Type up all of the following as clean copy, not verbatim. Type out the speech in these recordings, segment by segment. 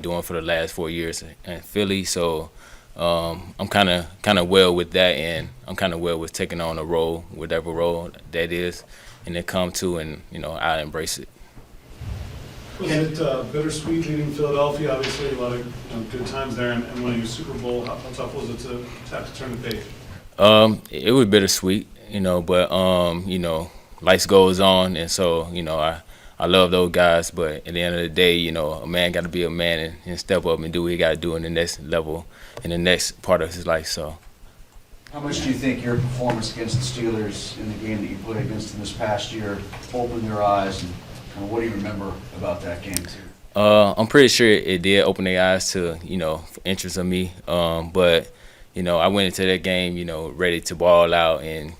doing for the last 4 years in Philly. So I'm kind of well with that, and I'm kind of well with taking on a role, whatever role that is, and it come to, and I embrace it. Was it bittersweet leaving Philadelphia? Obviously, a lot of good times there, and winning a Super Bowl. How tough was it to have to turn the page? It was bittersweet, but life goes on, and so I love those guys. But at the end of the day, a man got to be a man and step up and do what he got to do in the next level, in the next part of his life. So. How much do you think your performance against the Steelers in the game that you played against them this past year opened their eyes, and kind of what do you remember about that game too? I'm pretty sure it did open their eyes to interest of me. But I went into that game ready to ball out, and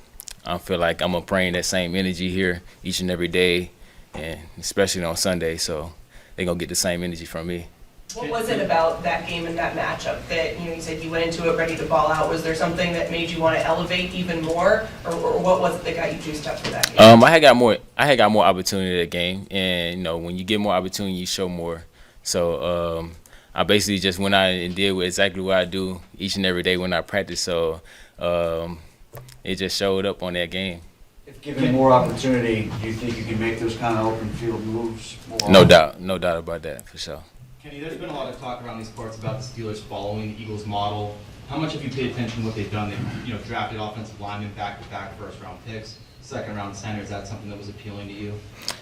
I feel like I'm gonna bring that same energy here each and every day, and especially on Sunday. So they're gonna get the same energy from me. What was it about that game and that matchup that, you said you went into it ready to ball out? Was there something that made you want to elevate even more, or what was it that got you juiced up for that game? I had got more opportunity in that game, and when you get more opportunity, you show more. So I basically just went out and did exactly what I do each and every day when I practice. So it just showed up on that game. If given more opportunity, do you think you can make those kind of open field moves more No often? no doubt about that, for sure. Kenny, there's been a lot of talk around these parts about the Steelers following the Eagles model. How much have you paid attention to what they've done? They've drafted offensive linemen back-to-back first-round picks, second-round center. Is that something that was appealing to you?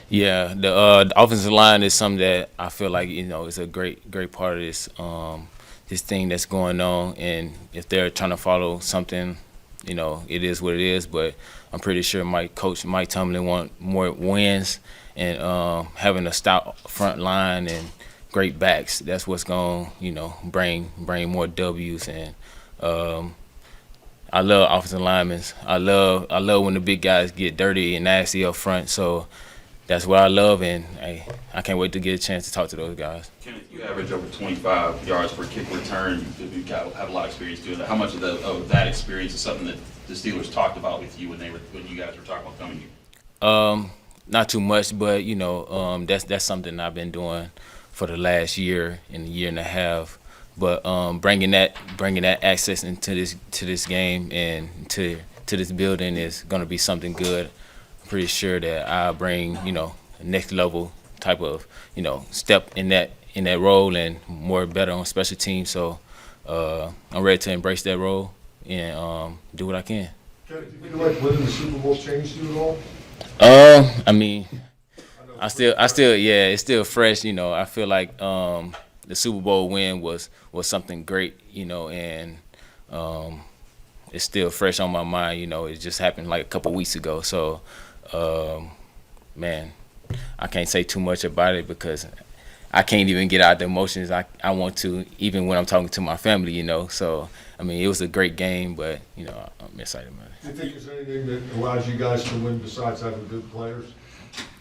Yeah, the offensive line is something that I feel like is a great part of this thing that's going on. And if they're trying to follow something, it is what it is. But I'm pretty sure Coach Mike Tomlin want more wins, and having a stout front line and great backs. That's what's going to bring more W's. And I love offensive linemen. I love when the big guys get dirty and nasty up front. So that's what I love, and I can't wait to get a chance to talk to those guys. Kenneth, you average over 25 yards per kick return. You have a lot of experience doing that. How much of that experience is something that the Steelers talked about with you when you guys were talking about coming here? Not too much, but that's something I've been doing for the last year and a year and a half. But bringing that access into this game and to this building is going to be something good. I'm pretty sure that I'll bring a next level type of step in that role, and more better on special teams. So I'm ready to embrace that role and do what I can. Do you feel like winning the Super Bowl changed you at all? I mean, I still, yeah, it's still fresh. I feel like the Super Bowl win was something great, and it's still fresh on my mind. It just happened like a couple weeks ago. So, man, I can't say too much about it because I can't even get out the emotions I want to, even when I'm talking to my family. So, I mean, it was a great game, but I'm excited about it. Do you think there's anything that allows you guys to win besides having good players?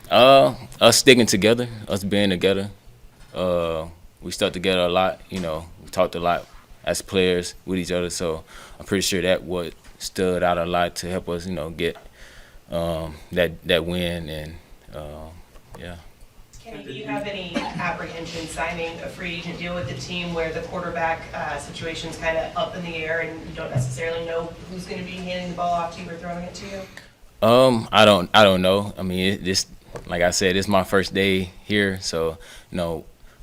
Us sticking together, us being together. We stuck together a lot. We talked a lot as players with each other. So I'm pretty sure that what stood out a lot to help us, get that win. And yeah. Kenny, do you have any apprehension signing a free agent deal with the team where the quarterback situation's kind of up in the air and you don't necessarily know who's going to be handing the ball off to you or throwing it to you? I don't know. I mean, like I said, it's my first day here, so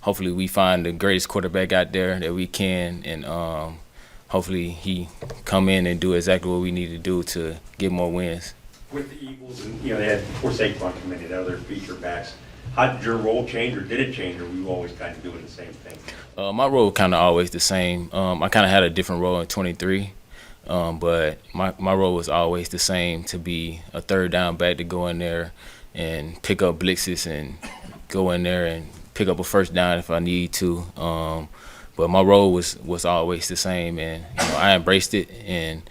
hopefully we find the greatest quarterback out there that we can, and hopefully he come in and do exactly what we need to do to get more wins. With the Eagles, and they had before Saquon committed other feature backs. How did your role change, or did it change, or were you always kind of doing the same thing? My role kind of always the same. I kind of had a different role in 23, but my role was always the same, to be a third down back, to go in there and pick up blitzes and go in there and pick up a first down if I need to. But my role was always the same, and I embraced it, and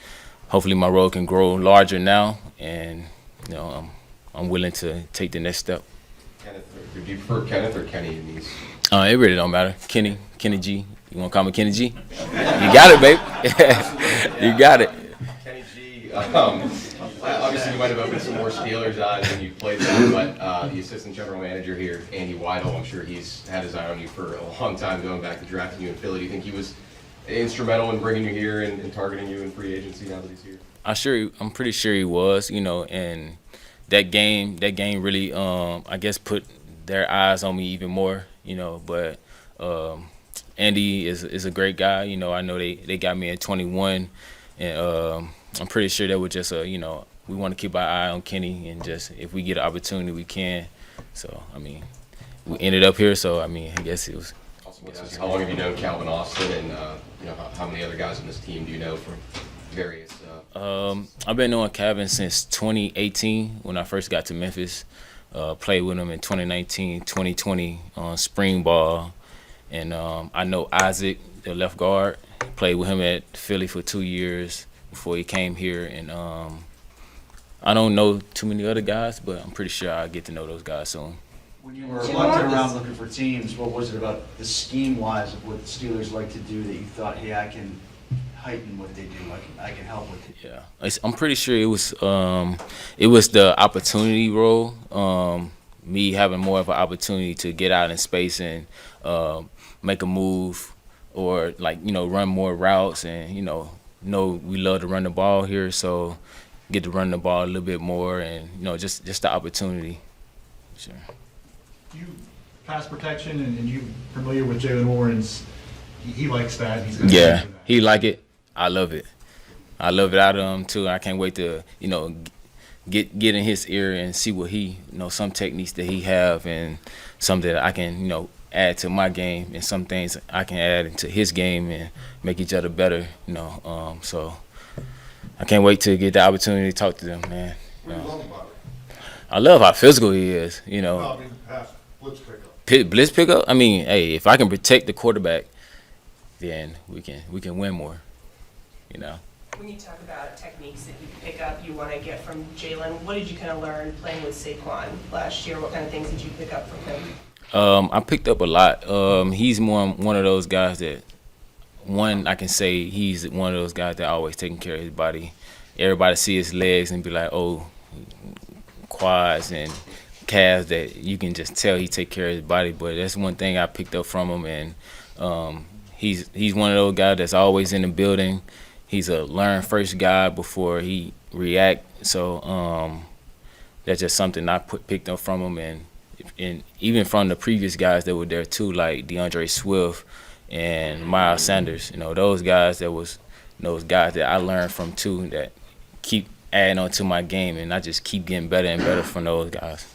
hopefully my role can grow larger now, and I'm willing to take the next step. Kenneth, do you prefer Kenneth or Kenny in these? It really don't matter. Kenny G. You want to call me Kenny G? You got it, babe. You got it. Kenny G. Obviously, you might have opened some more Steelers' eyes when you played them, but the assistant general manager here, Andy Weidel, I'm sure he's had his eye on you for a long time, going back to drafting you in Philly. Do you think he was instrumental in bringing you here and targeting you in free agency now that he's here? I'm pretty sure he was, and that game really, I guess, put their eyes on me even more, but Andy is a great guy. I know they got me at 21, and I'm pretty sure that was just we want to keep our eye on Kenny, and just if we get an opportunity, we can. So, we ended up here, so, I guess it was. How long have you known Calvin Austin, and how many other guys on this team do you know from various? I've been knowing Calvin since 2018 when I first got to Memphis. Played with him in 2019, 2020 on spring ball, and I know Isaac, the left guard. Played with him at Philly for 2 years before he came here, and I don't know too many other guys, but I'm pretty sure I'll get to know those guys soon. When you were hunting around looking for teams, what was it about the scheme-wise of what the Steelers like to do that you thought, hey, I can heighten what they do, I can help with it? Yeah, I'm pretty sure it was the opportunity role, me having more of an opportunity to get out in space and make a move, or run more routes, and we love to run the ball here, so get to run the ball a little bit more, and just the opportunity. Sure. You pass protection, and you familiar with Jalen Warren's? He likes that. He's gonna Yeah, he like it. I love it. I love it out of him too. I can't wait to get in his ear and see what he some techniques that he have, and something that I can add to my game, and some things I can add into his game and make each other better. So I can't wait to get the opportunity to talk to them, man. What do you love about it? I love how physical he is. No, pass, blitz pickup. Blitz pickup. Hey, if I can protect the quarterback, then we can win more. When you talk about techniques that you pick up, you want to get from Jalen, what did you kind of learn playing with Saquon last year? What kind of things did you pick up from him? I picked up a lot. He's one of those guys that, I can say he's one of those guys that always taking care of his body. Everybody see his legs and be like, oh, quads and calves, that you can just tell he take care of his body. But that's one thing I picked up from him, and he's one of those guys that's always in the building. He's a learn first guy before he react. So that's just something I picked up from him, and even from the previous guys that were there too, like DeAndre Swift and Miles Sanders. Those guys that I learned from too, that keep adding on to my game, and I just keep getting better and better from those guys.